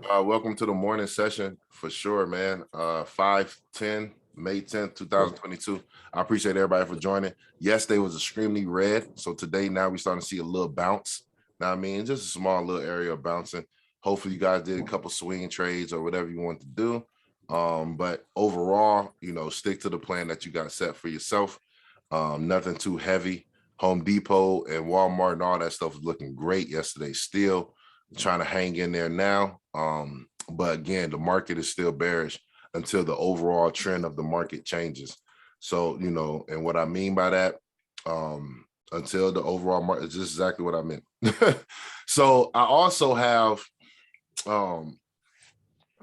Welcome to the morning session for sure, man. 5/10, May 10th, 2022. I appreciate everybody for joining. Yesterday was extremely red. So today, now we're starting to see a little bounce. Now, I mean, just a small little area of bouncing. Hopefully, you guys did a couple swing trades or whatever you want to do. But overall, stick to the plan that you got set for yourself. Nothing too heavy. Home Depot and Walmart and all that stuff was looking great yesterday still. Trying to hang in there now. But again, the market is still bearish until the overall trend of the market changes. So, and what I mean by that, until the overall market is just exactly what I meant. So I also have the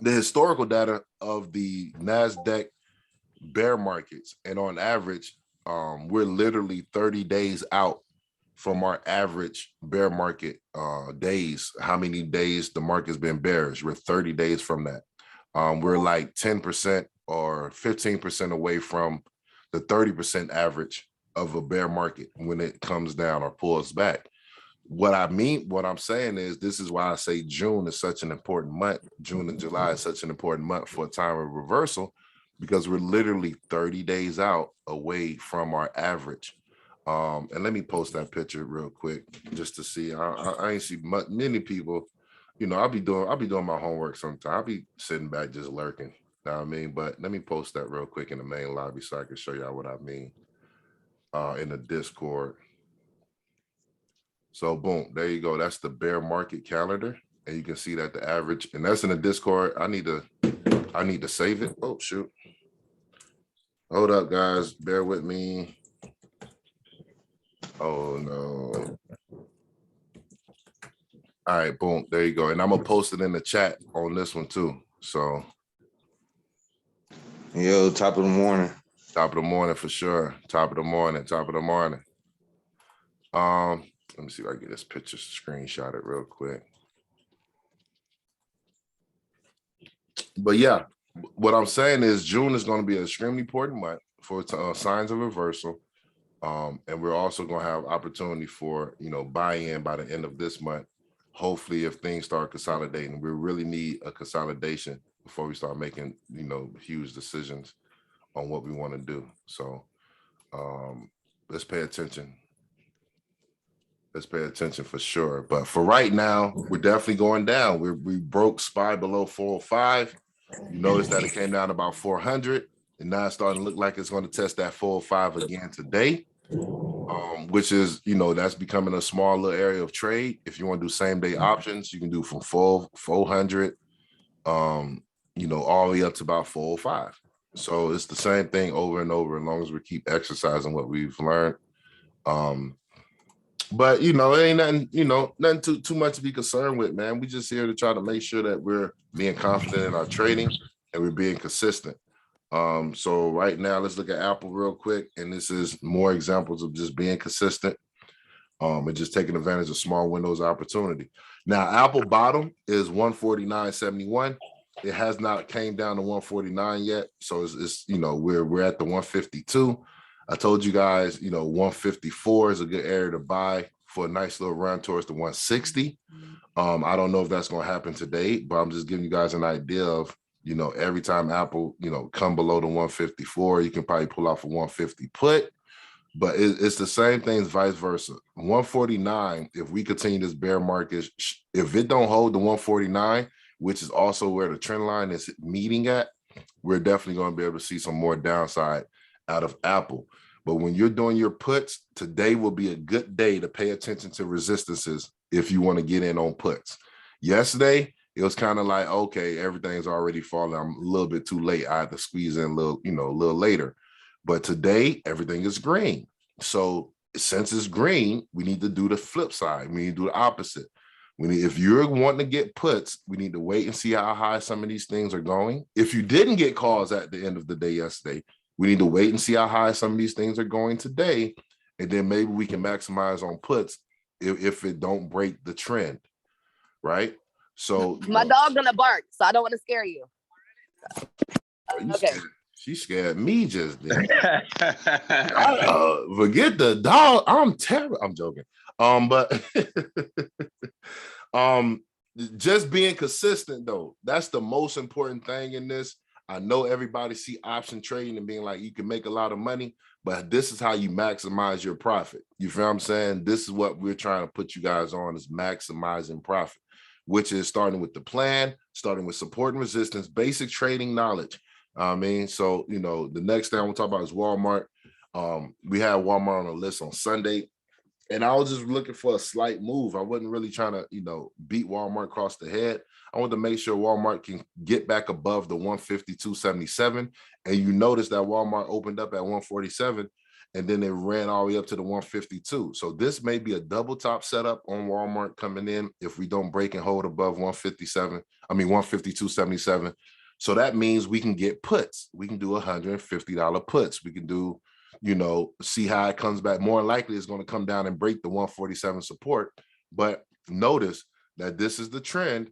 historical data of the NASDAQ bear markets. And on average, we're literally 30 days out from our average bear market days, how many days the market's been bearish. We're 30 days from that. We're like 10% or 15% away from the 30% average of a bear market when it comes down or pulls back. What I'm saying is, this is why I say June is such an important month. June and July is such an important month for a time of reversal, because we're literally 30 days out away from our average. And let me post that picture real quick just to see. I ain't see many people. I'll be doing my homework sometimes. I'll be sitting back just lurking. You know what I mean? But let me post that real quick in the main lobby so I can show y'all what I mean in the Discord. So boom, there you go. That's the bear market calendar, and you can see that the average, and that's in the Discord. I need to save it. Oh shoot! Hold up, guys. Bear with me. Oh no. All right, boom. There you go. And I'm gonna post it in the chat on this one too. So yo, top of the morning. Top of the morning for sure. Top of the morning. Let me see if I can get this picture screenshotted real quick. But yeah, what I'm saying is June is going to be an extremely important month for signs of reversal. And we're also going to have opportunity for, buy-in by the end of this month. Hopefully, if things start consolidating, we really need a consolidation before we start making, huge decisions on what we want to do. So let's pay attention. Let's pay attention for sure. But for right now, we're definitely going down. We broke SPY below 405. You notice that it came down about 400, and now it's starting to look like it's going to test that 405 again today. Which is, that's becoming a small little area of trade. If you want to do same day options, you can do from 400, all the way up to about 405. So it's the same thing over and over, as long as we keep exercising what we've learned. But it ain't nothing too much to be concerned with, man. We just here to try to make sure that we're being confident in our trading and we're being consistent. So right now, let's look at Apple real quick. And this is more examples of just being consistent and just taking advantage of small windows of opportunity. Now, Apple bottom is 149.71. It has not came down to 149 yet. So it's we're at the 152. I told you guys, 154 is a good area to buy for a nice little run towards the 160. I don't know if that's going to happen today, but I'm just giving you guys an idea of, every time Apple, come below the 154, you can probably pull off a 150 put, but it's the same thing, vice versa. 149, if we continue this bear market, if it don't hold the 149, which is also where the trend line is meeting at, we're definitely going to be able to see some more downside out of Apple. But when you're doing your puts, today will be a good day to pay attention to resistances if you want to get in on puts. Yesterday, it was kind of like, okay, everything's already falling. I'm a little bit too late. I had to squeeze in a little later. But today, everything is green. So since it's green, we need to do the flip side. We need to do the opposite. If you're wanting to get puts, we need to wait and see how high some of these things are going. If you didn't get calls at the end of the day yesterday, we need to wait and see how high some of these things are going today. And then maybe we can maximize on puts if it don't break the trend, right? So my dog gonna bark, so I don't want to scare you. Okay. She scared me just then. Forget the dog. I'm terrible. I'm joking. But just being consistent though, that's the most important thing in this. I know everybody see option trading and being like, you can make a lot of money, but this is how you maximize your profit. You feel what I'm saying? This is what we're trying to put you guys on, is maximizing profit, which is starting with the plan, starting with support and resistance, basic trading knowledge. I mean, so, you know, the next thing I want to talk about is Walmart. We had Walmart on the list on Sunday, and I was just looking for a slight move. I wasn't really trying to, you know, beat Walmart across the head. I wanted to make sure Walmart can get back above the 152.77. And you notice that Walmart opened up at 147, and then it ran all the way up to the 152. So this may be a double top setup on Walmart coming in if we don't break and hold above 152.77. So that means we can get puts. We can do $150 puts. We can do, you know, see how it comes back. More likely it's going to come down and break the 147 support. But notice that this is the trend.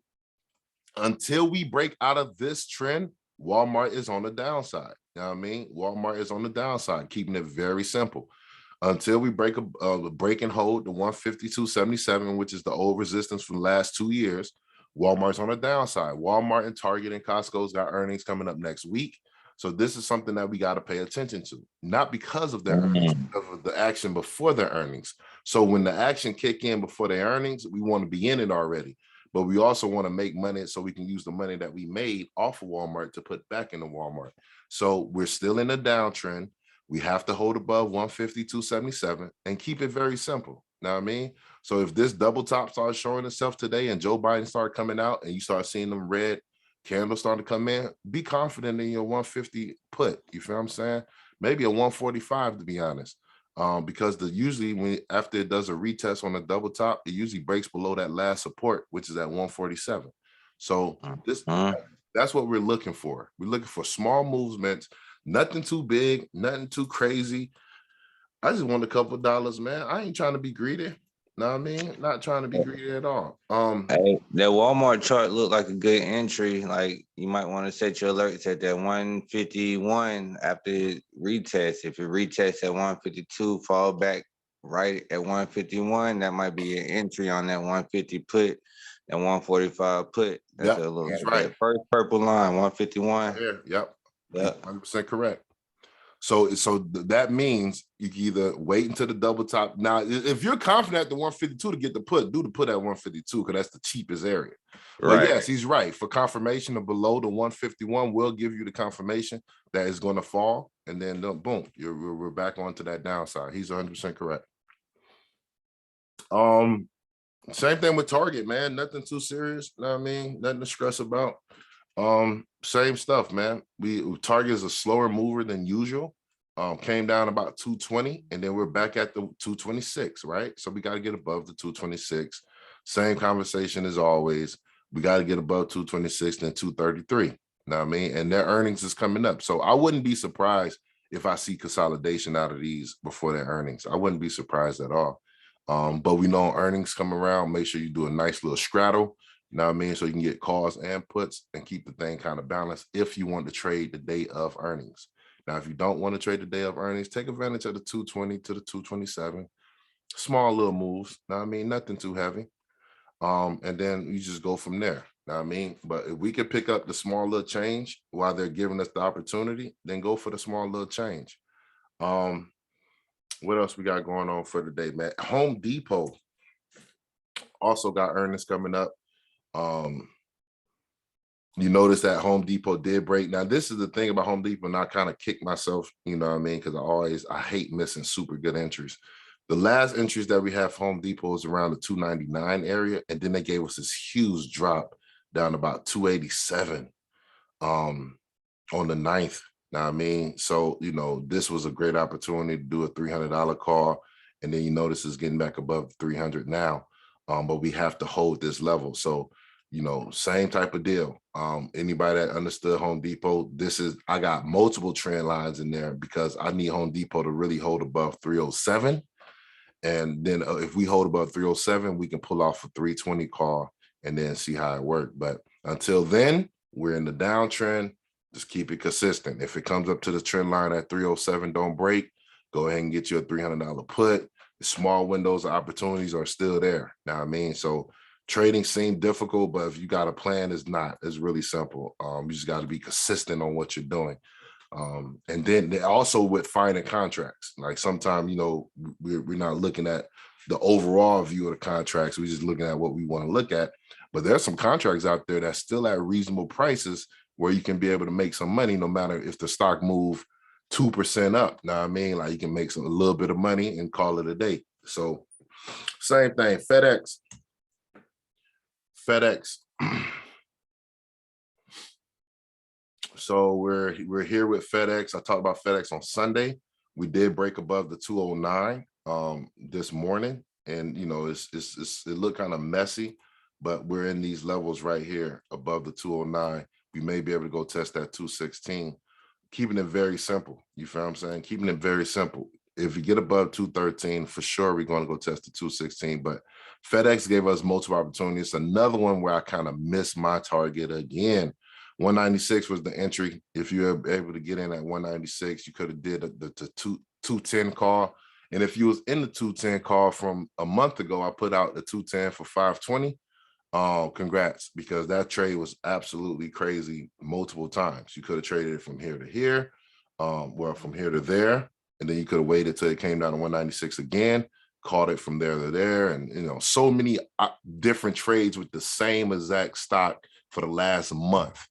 Until we break out of this trend, Walmart is on the downside. You know what I mean? Walmart is on the downside, keeping it very simple. Until we break and hold the 152.77, which is the old resistance from the last 2 years, Walmart's on the downside. Walmart and Target and Costco's got earnings coming up next week. So this is something that we got to pay attention to, not because of their earnings, because of the action before their earnings. So when the action kick in before their earnings, we want to be in it already. But we also want to make money so we can use the money that we made off of Walmart to put back into Walmart. So we're still in a downtrend. We have to hold above 152.77 and keep it very simple. Know what I mean? So if this double top starts showing itself today and Joe Biden start coming out and you start seeing them red candles starting to come in, be confident in your 150 put. You feel what I'm saying? Maybe a 145 to be honest. Because usually when after it does a retest on a double top, it usually breaks below that last support, which is at 147. So that's what we're looking for. We're looking for small movements, nothing too big, nothing too crazy. I just want a couple of dollars, man. I ain't trying to be greedy. Know what I mean? Not trying to be greedy at all. Hey, that Walmart chart looked like a good entry. Like you might want to set your alerts at that 151 after it retest. If it retests at 152, fall back right at 151. That might be an entry on that 150 put, that 145 put. That's a little right. That first purple line, 151. Yep. 100% correct. So that means you can either wait until the double top. Now, if you're confident at the 152 to get the put, do the put at 152 because that's the cheapest area. Right. But yes, he's right. For confirmation of below the 151, we'll give you the confirmation that it's going to fall, and then boom, we're back onto that downside. He's 100% correct. Same thing with Target, man. Nothing too serious. You know what I mean? Nothing to stress about. Same stuff, man. Target is a slower mover than usual. Came down about 220, and then we're back at the 226, right? So we got to get above the 226. Same conversation as always. We got to get above 226, then 233. You know what I mean? And their earnings is coming up. So I wouldn't be surprised if I see consolidation out of these before their earnings. I wouldn't be surprised at all. But we know earnings come around. Make sure you do a nice little straddle. You know what I mean? So you can get calls and puts and keep the thing kind of balanced if you want to trade the day of earnings. Now, if you don't want to trade the day of earnings, take advantage of the 220 to the 227. Small little moves. You know what I mean? Nothing too heavy. And then you just go from there. You know what I mean? But if we can pick up the small little change while they're giving us the opportunity, then go for the small little change. What else we got going on for today, man? Home Depot also got earnings coming up. You notice that Home Depot did break. Now, this is the thing about Home Depot, and I kind of kick myself, you know what I mean? Because I hate missing super good entries. The last entries that we have for Home Depot is around the 299 area, and then they gave us this huge drop down about 287 on the 9th. Now, I mean, so, you know, this was a great opportunity to do a $300 call, and then you notice it's getting back above 300 now, but we have to hold this level. So, you know, same type of deal. Anybody that understood Home Depot, I got multiple trend lines in there because I need Home Depot to really hold above 307. And then if we hold above 307, we can pull off a 320 call and then see how it works. But until then, we're in the downtrend. Just keep it consistent. If it comes up to the trend line at 307, don't break. Go ahead and get you a $300 put. The small windows of opportunities are still there. Now, I mean, so trading seemed difficult, but if you got a plan, it's not. It's really simple. You just got to be consistent on what you're doing. And then they also with finding contracts, like sometimes, you know, we're not looking at the overall view of the contracts. We're just looking at what we want to look at. But there's some contracts out there that's still at reasonable prices where you can be able to make some money no matter if the stock move 2% up. Know what I mean? Like you can make a little bit of money and call it a day. So same thing, FedEx. So we're here with FedEx. I talked about FedEx on Sunday. We did break above the 209 this morning, and you know it looked kind of messy, but we're in these levels right here above the 209. We may be able to go test that 216. Keeping it very simple. You feel what I'm saying? Keeping it very simple. If we get above 213, for sure we're going to go test the 216. But FedEx gave us multiple opportunities. Another one where I kind of missed my target again. 196 was the entry. If you were able to get in at 196, you could have did the 210 call. And if you was in the 210 call from a month ago, I put out the 210 for 520. Congrats, because that trade was absolutely crazy multiple times. You could have traded it from here to here, well, from here to there, and then you could have waited till it came down to 196 again, caught it from there to there, and you know, so many different trades with the same exact stock for the last month,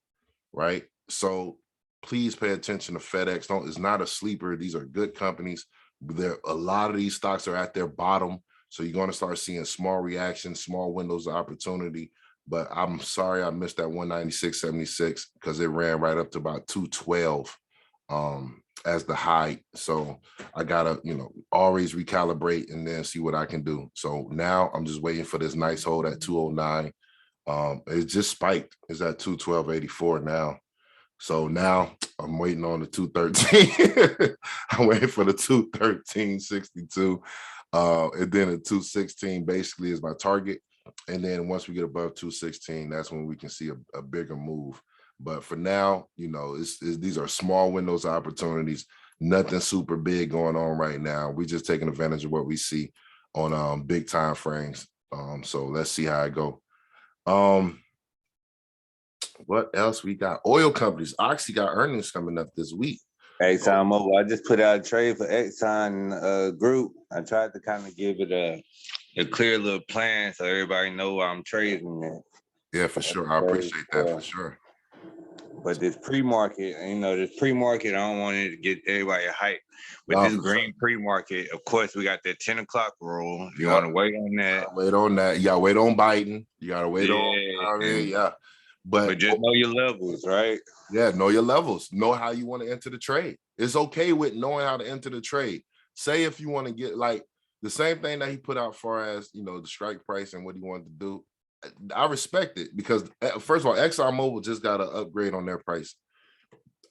right? So please pay attention to FedEx. It's not a sleeper. These are good companies. A lot of these stocks are at their bottom. So you're going to start seeing small reactions, small windows of opportunity. But I'm sorry I missed that 196.76 because it ran right up to about 212 as the high. So I gotta, you know, always recalibrate and then see what I can do. So now I'm just waiting for this nice hold at 209. It just spiked. It's at 212.84 now. So now I'm waiting on the 213. I'm waiting for the 213.62. And then the 216 basically is my target. And then once we get above 216, that's when we can see a bigger move. But for now, you know, these are small windows of opportunities, nothing super big going on right now. We're just taking advantage of what we see on big time frames. So let's see how it go. What else we got? Oil companies. Oxy got earnings coming up this week. Exxon Mobil. I just put out a trade for Exxon group. I tried to kind of give it a clear little plan so everybody know why I'm trading it. Yeah, for sure. I appreciate that for sure. But this pre-market, you know, I don't want it to get everybody hyped. But this green pre-market, of course, we got that 10 o'clock rule. You want to wait on that. Wait on that. You got to wait on Biden. You got to wait on, you know what I mean? Yeah. But just know your levels, right? Yeah, know your levels. Know how you want to enter the trade. It's okay with knowing how to enter the trade. Say if you want to get like the same thing that he put out far as, you know, the strike price and what he wanted to do. I respect it because first of all, ExxonMobil just got an upgrade on their price.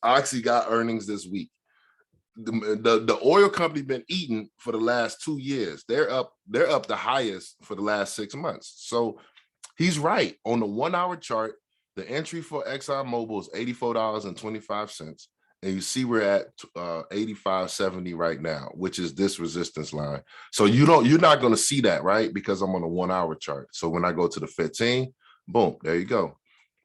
Oxy got earnings this week. The oil company been eating for the last 2 years. They're up the highest for the last 6 months. So he's right. On the 1 hour chart, the entry for ExxonMobil is $84.25. And you see we're at 85.70 right now, which is this resistance line. So you're not going to see that, right? Because I'm on a 1 hour chart. So when I go to the 15, boom, there you go.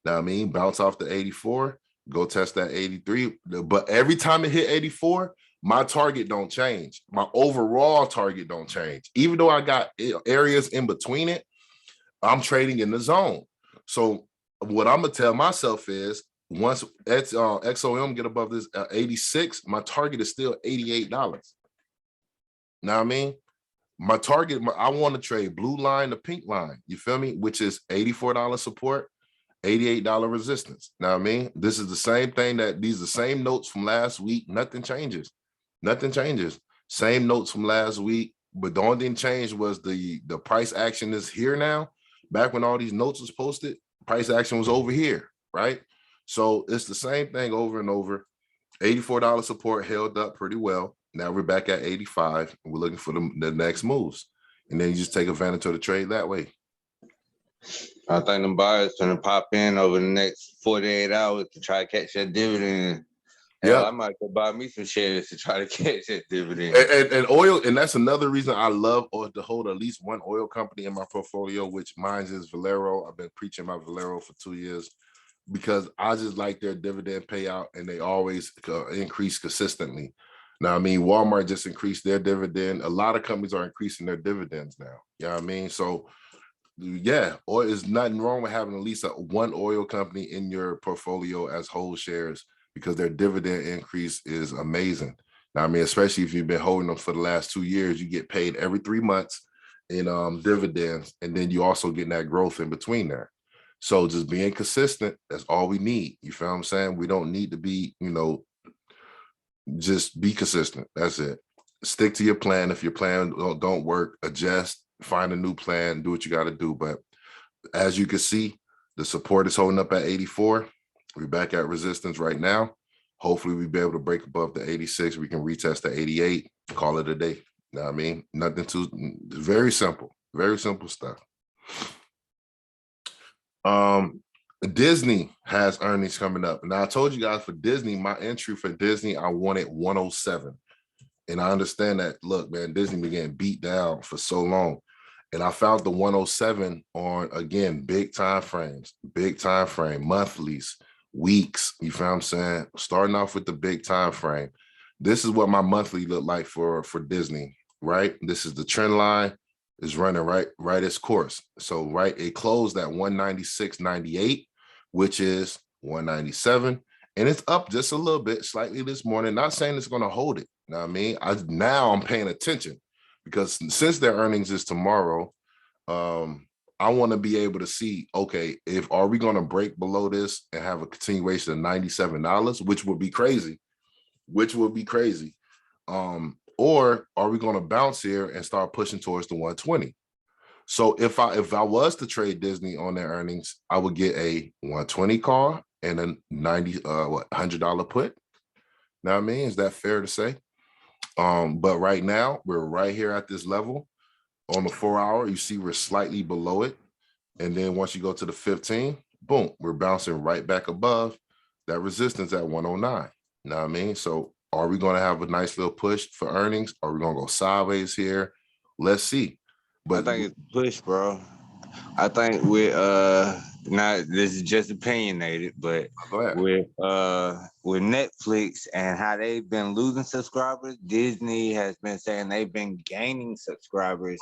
Now I mean, bounce off the 84, go test that 83. But every time it hit 84, my target don't change. My overall target don't change. Even though I got areas in between it, I'm trading in the zone. So what I'm gonna tell myself is once XOM get above this 86, my target is still $88. Know what I mean? My target, I want to trade blue line to pink line. You feel me? Which is $84 support, $88 resistance. Know what I mean? This is the same thing these are the same notes from last week. Nothing changes. Nothing changes. Same notes from last week, but the only thing changed was the price action is here now. Back when all these notes was posted, price action was over here, right? So it's the same thing over and over. $84 support held up pretty well. Now we're back at 85. And we're looking for the next moves. And then you just take advantage of the trade that way. I think the buyers going to pop in over the next 48 hours to try to catch that dividend. Hell, Yeah. I might go buy me some shares to try to catch that dividend. And oil, and that's another reason I love to hold at least one oil company in my portfolio, which mine is Valero. I've been preaching about Valero for 2 years because I just like their dividend payout, and they always increase consistently. Now, I mean, Walmart just increased their dividend. A lot of companies are increasing their dividends now. You know what I mean? So, yeah, oil is nothing wrong with having at least one oil company in your portfolio as whole shares because their dividend increase is amazing. Now, I mean, especially if you've been holding them for the last 2 years, you get paid every 3 months in dividends, and then you also get that growth in between there. So just being consistent, that's all we need. You feel what I'm saying? We don't need to be, just be consistent. That's it. Stick to your plan. If your plan don't work, adjust, find a new plan, do what you got to do. But as you can see, the support is holding up at 84. We're back at resistance right now. Hopefully we'll be able to break above the 86. We can retest the 88, call it a day. You know what I mean? Nothing too, very simple stuff. Disney has earnings coming up. Now I told you guys for Disney, my entry for Disney, I wanted 107. And I understand that, look, man, Disney been getting beat down for so long. And I found the 107 on, again, big time frame, monthlies, weeks. You feel what I'm saying? Starting off with the big time frame. This is what my monthly looked like for Disney, right? This is the trend line is running right its course. So, right, it closed at 196.98, which is 197. And it's up just a little bit, slightly this morning. Not saying it's going to hold it. You know what I mean? Now I'm paying attention because since their earnings is tomorrow, I want to be able to see, okay, are we going to break below this and have a continuation of $97, which would be crazy, or are we going to bounce here and start pushing towards the 120? So if I was to trade Disney on their earnings, I would get a 120 call and a $100 put. Now, I mean, is that fair to say? But right now we're right here at this level on the 4 hour. You see, we're slightly below it. And then once you go to the 15, boom, we're bouncing right back above that resistance at 109. You know what I mean? So are we going to have a nice little push for earnings? Are we going to go sideways here? Let's see. But I think it's push, bro. I think now this is just opinionated, but with Netflix and how they've been losing subscribers, Disney has been saying they've been gaining subscribers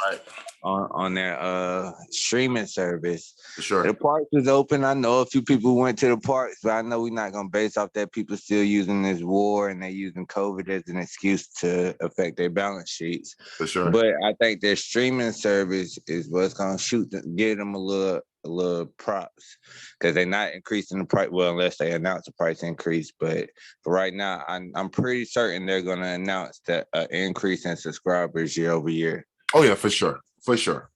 on their streaming service. For sure. The parks is open. I know a few people went to the parks, but I know we're not gonna base off that. People still using this war and they're using COVID as an excuse to affect their balance sheets. For sure. But I think their streaming service is what's gonna give them a little props because they're not increasing the price. Well, unless they announce a price increase. But for right now, I'm pretty certain they're gonna announce that increase in subscribers year over year. Oh yeah, for sure.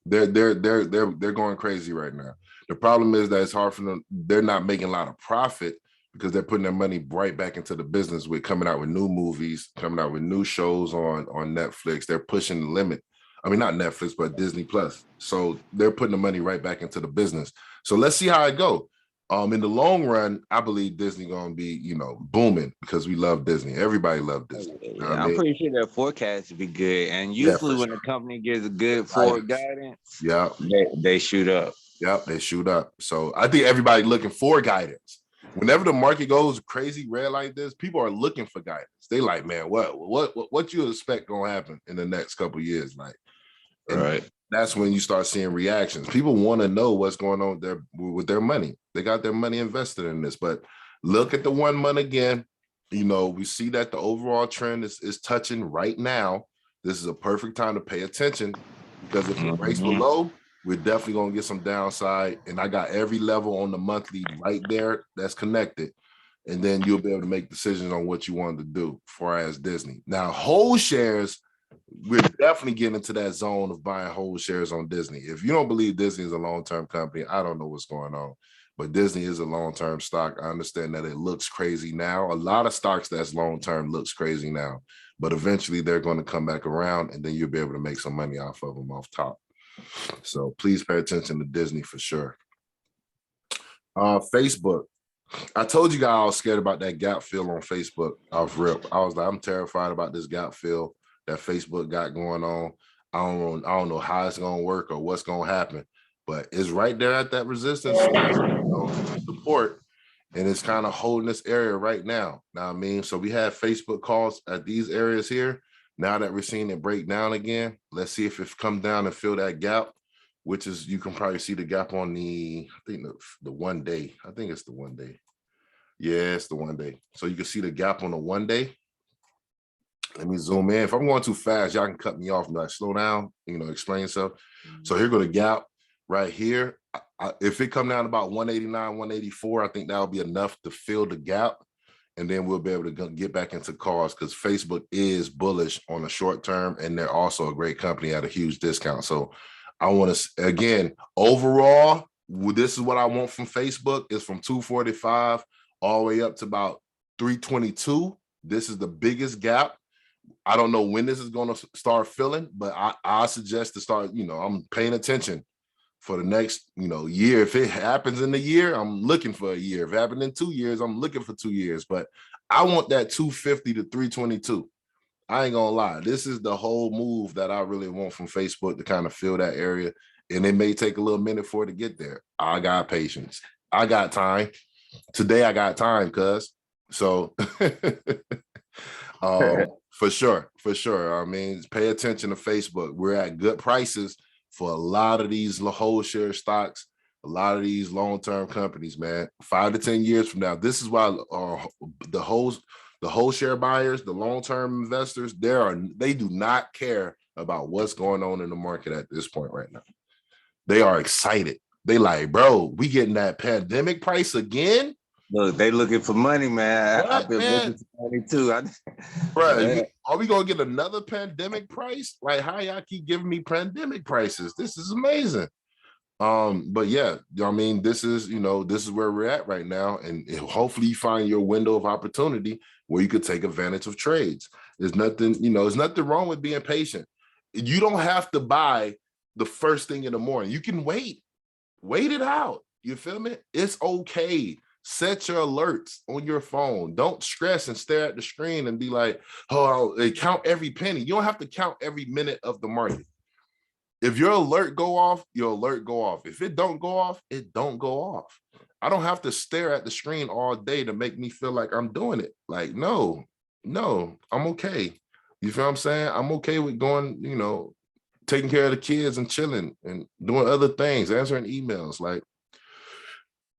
They're going crazy right now. The problem is that it's hard for them. They're not making a lot of profit because they're putting their money right back into the business with coming out with new movies, coming out with new shows on Netflix. They're pushing the limit. I mean, not Netflix, but Disney Plus. So they're putting the money right back into the business. So let's see how it goes. In the long run, I believe Disney gonna be, booming because we love Disney. Everybody loves Disney. Yeah, I'm pretty sure their forecast would be good. And usually when the company gives a good forward guidance, they shoot up. Yep, they shoot up. So I think everybody looking for guidance. Whenever the market goes crazy red like this, people are looking for guidance. They like, man, what you expect gonna happen in the next couple of years? Like, right. That's when you start seeing reactions. People want to know what's going on there with their money. They got their money invested in this. But look at the 1 month again. We see that the overall trend is touching right now. This is a perfect time to pay attention because if it breaks below, we're definitely going to get some downside. And I got every level on the monthly right there that's connected. And then you'll be able to make decisions on what you want to do as far as Disney. Now, whole shares, we're definitely getting into that zone of buying whole shares on Disney. If you don't believe Disney is a long-term company, I don't know what's going on. But Disney is a long-term stock. I understand that it looks crazy now. A lot of stocks that's long-term looks crazy now. But eventually they're going to come back around and then you'll be able to make some money off of them off top. So please pay attention to Disney for sure. Facebook. I told you guys I was scared about that gap fill on Facebook off rip. I was like, I'm terrified about this gap fill that Facebook got going on. I don't know how it's gonna work or what's gonna happen, but it's right there at that resistance support, and it's kind of holding this area right now. Now, I mean, so we have Facebook calls at these areas here. Now that we're seeing it break down again, let's see if it come down and fill that gap, which is, you can probably see the gap on I think the 1 day. I think it's the 1 day. Yeah, it's the 1 day. So you can see the gap on the 1 day. Let me zoom in. If I'm going too fast, y'all can cut me off and like slow down, explain yourself. So here go the gap right here. If it come down about 189, 184, I think that'll be enough to fill the gap. And then we'll be able to get back into calls, because Facebook is bullish on the short term, and they're also a great company at a huge discount. So I want to, again, overall, this is what I want from Facebook, is from 245 all the way up to about 322. This is the biggest gap. I don't know when this is going to start filling, but I suggest to start, I'm paying attention for the next, year. If it happens in a year, I'm looking for a year. If it happened in 2 years, I'm looking for 2 years. But I want that 250 to 322. I ain't gonna lie. This is the whole move that I really want from Facebook, to kind of fill that area. And it may take a little minute for it to get there. I got patience. I got time. Today I got time, cuz. So for sure. I mean, pay attention to Facebook. We're at good prices for a lot of these whole share stocks, a lot of these long-term companies, man. 5 to 10 years from now, this is why the whole share buyers, the long-term investors, they do not care about what's going on in the market at this point right now. They are excited. They like, bro, we getting that pandemic price again? Look, they looking for money, man. I've been looking for money too. Bro, are we gonna get another pandemic price? Like, how y'all keep giving me pandemic prices? This is amazing. But yeah, I mean, this is where we're at right now, and hopefully you find your window of opportunity where you could take advantage of trades. There's nothing wrong with being patient. You don't have to buy the first thing in the morning. You can wait it out. You feel me? It's okay. Set your alerts on your phone. Don't stress and stare at the screen and be like, oh, count every penny. You don't have to count every minute of the market. If your alert go off, your alert go off. If it don't go off, it don't go off. I don't have to stare at the screen all day to make me feel like I'm doing it. Like, no, I'm okay. You feel what I'm saying? I'm okay with going, taking care of the kids and chilling and doing other things, answering emails. Like,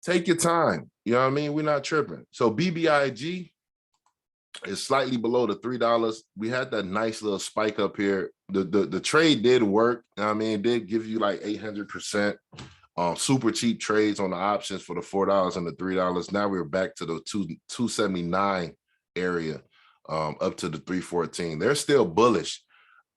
take your time. You know what I mean? We're not tripping. So BBIG is slightly below the $3. We had that nice little spike up here. The trade did work. I mean, it did give you like 800%. Super cheap trades on the options for the $4 and the $3. Now we're back to the 279 area, up to the 314. They're still bullish.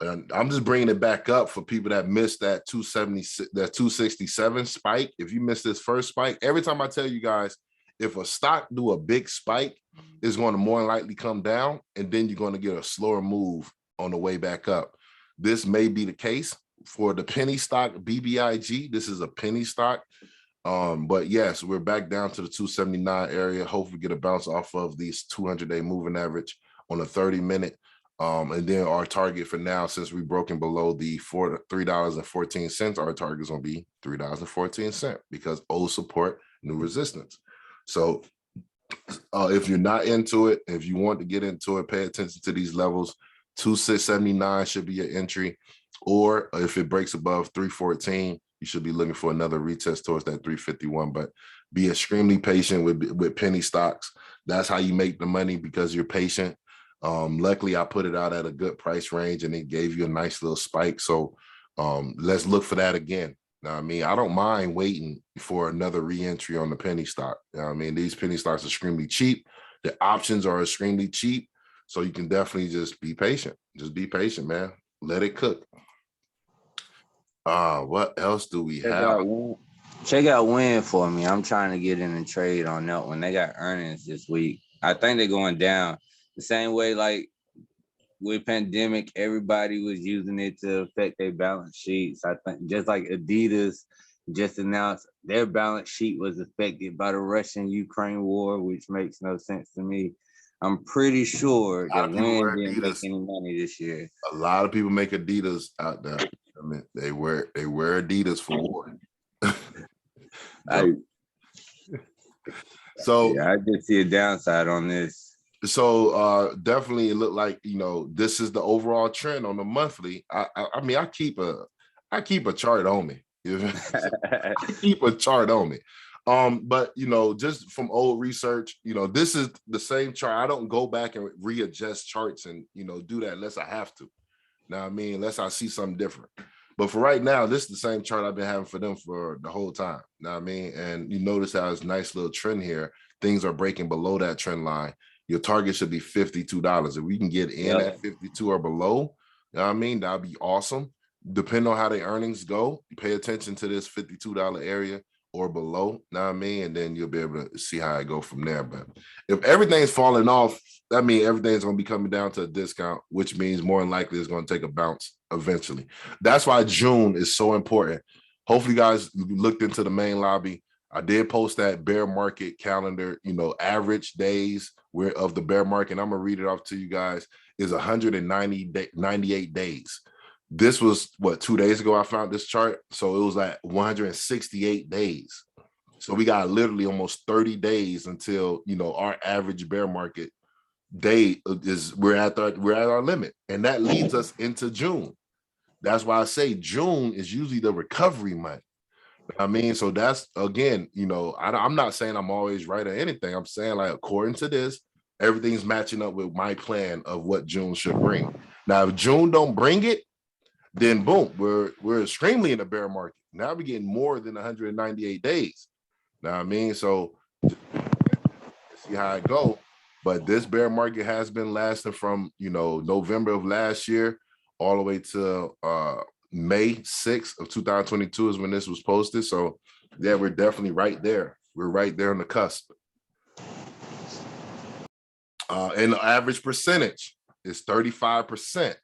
And I'm just bringing it back up for people that missed that 276, that 267 spike. If you missed this first spike, every time I tell you guys, if a stock do a big spike, it's going to more likely come down, and then you're going to get a slower move on the way back up. This may be the case for the penny stock BBIG. This is a penny stock. But yes, we're back down to the 279 area. Hopefully get a bounce off of these 200-day moving average on a 30-minute. And then our target for now, since we've broken below the $3.14, our target is going to be $3.14, because old support, new resistance. So if you're not into it, if you want to get into it, pay attention to these levels. 2679 should be your entry, or if it breaks above 314, you should be looking for another retest towards that 351. But be extremely patient with penny stocks. That's how you make the money, because you're patient. Luckily, I put it out at a good price range, and it gave you a nice little spike. So let's look for that again. Now, I mean, I don't mind waiting for another re-entry on the penny stock. I mean, these penny stocks are extremely cheap. The options are extremely cheap. So you can definitely just be patient. Just be patient, man. Let it cook. What else do we have? Check out Win for me. I'm trying to get in a trade on that one. They got earnings this week. I think they're going down the same way, like with pandemic, everybody was using it to affect their balance sheets. I think just like Adidas just announced their balance sheet was affected by the Russian-Ukraine war, which makes no sense to me. I'm pretty sure that Wynn didn't make any money this year. A lot of people make Adidas out there. I mean, they wear Adidas for war. So yeah, I just see a downside on this. So definitely it looked like, this is the overall trend on the monthly. I mean, I keep a chart on me. I keep a chart on me. But just from old research, this is the same chart. I don't go back and readjust charts and do that unless I have to. Now, I mean, unless I see something different. But for right now, this is the same chart I've been having for them for the whole time. Now, I mean, and you notice how it's a nice little trend here. Things are breaking below that trend line. Your target should be $52. If we can get in at 52 or below, you know what I mean, that'd be awesome. Depending on how the earnings go, pay attention to this $52 area or below, you know what I mean, and then you'll be able to see how I go from there. But if everything's falling off, that means everything's going to be coming down to a discount, which means more than likely it's going to take a bounce eventually. That's why June is so important. Hopefully, you guys looked into the main lobby. I did post that bear market calendar, average days of the bear market. I'm going to read it off to you guys. Is 98 days. This was, 2 days ago I found this chart. So it was like 168 days. So we got literally almost 30 days until, our average bear market day is we're at our limit. And that leads us into June. That's why I say June is usually the recovery month. I mean, so that's, again, I'm not saying I'm always right or anything. I'm saying, like, according to this, everything's matching up with my plan of what June should bring. Now, if June don't bring it, then boom, we're extremely in the bear market. Now we're getting more than 198 days. Now, I mean, so see how it go. But this bear market has been lasting from, November of last year all the way to May 6th of 2022 is when this was posted. So yeah, we're definitely right there. We're right there on the cusp. And the average percentage is 35%.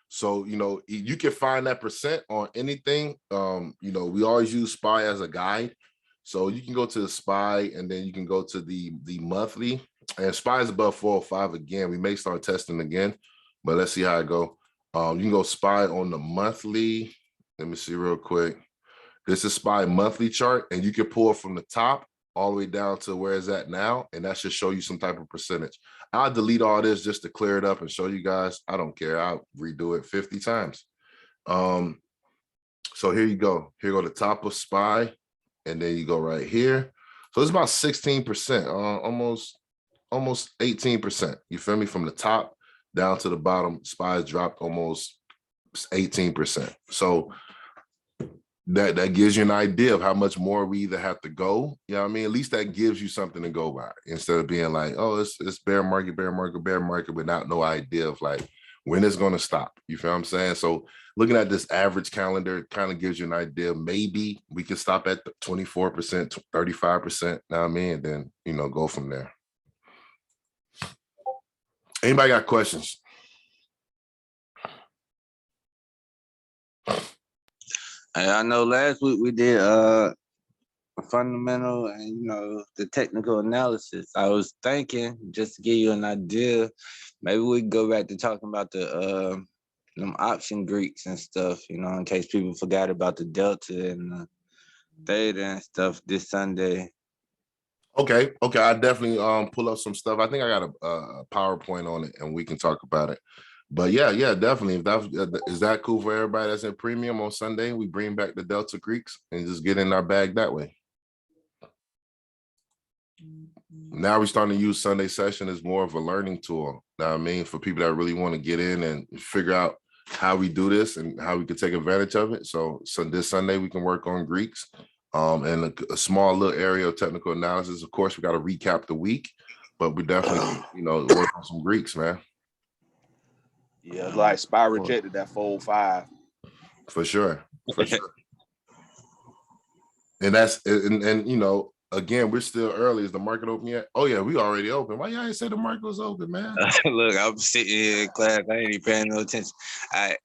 So, you can find that percent on anything. We always use SPY as a guide. So you can go to the SPY and then you can go to the monthly, and SPY is above 405 again. We may start testing again, but let's see how it go. You can go SPY on the monthly. Let me see real quick. This is SPY monthly chart, and you can pull from the top all the way down to where it's at now, and that should show you some type of percentage. I'll delete all this just to clear it up and show you guys. I don't care. I'll redo it 50 times. So here you go. Here go the top of SPY, and then you go right here. So it's about 16%, almost 18%. You feel me? From the top down to the bottom, SPY's dropped almost 18%. So that gives you an idea of how much more we either have to go. You know what I mean? At least that gives you something to go by instead of being like, oh, it's bear market, without no idea of like when it's going to stop. You feel what I'm saying? So looking at this average calendar kind of gives you an idea. Maybe we can stop at 24%, 35%. You know what I mean? And then, go from there. Anybody got questions? I know last week we did a fundamental and the technical analysis. I was thinking, just to give you an idea, maybe we can go back to talking about the them option Greeks and stuff, in case people forgot about the delta and the theta and stuff this Sunday. Okay. I definitely pull up some stuff. I think I got a PowerPoint on it, and we can talk about it. But yeah, definitely. Is that cool for everybody that's in premium on Sunday? We bring back the Delta Greeks and just get in our bag that way. Now we're starting to use Sunday session as more of a learning tool. Now, I mean, for people that really want to get in and figure out how we do this and how we can take advantage of it. So this Sunday we can work on Greeks and a small little area of technical analysis. Of course, we got to recap the week, but we definitely, work on some Greeks, man. Yeah, like SPY rejected that 405. For sure. And that's and Again, we're still early. Is the market open yet? Oh yeah, we already open. Why y'all ain't say the market was open, man? Look, I'm sitting here in class. I ain't even paying no attention. I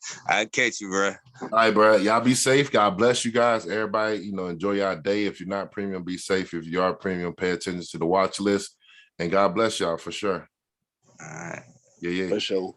catch you, bro. All right, bro. Y'all be safe. God bless you guys. Everybody, enjoy your day. If you're not premium, be safe. If you are premium, pay attention to the watch list. And God bless y'all for sure. All right. Yeah. For sure.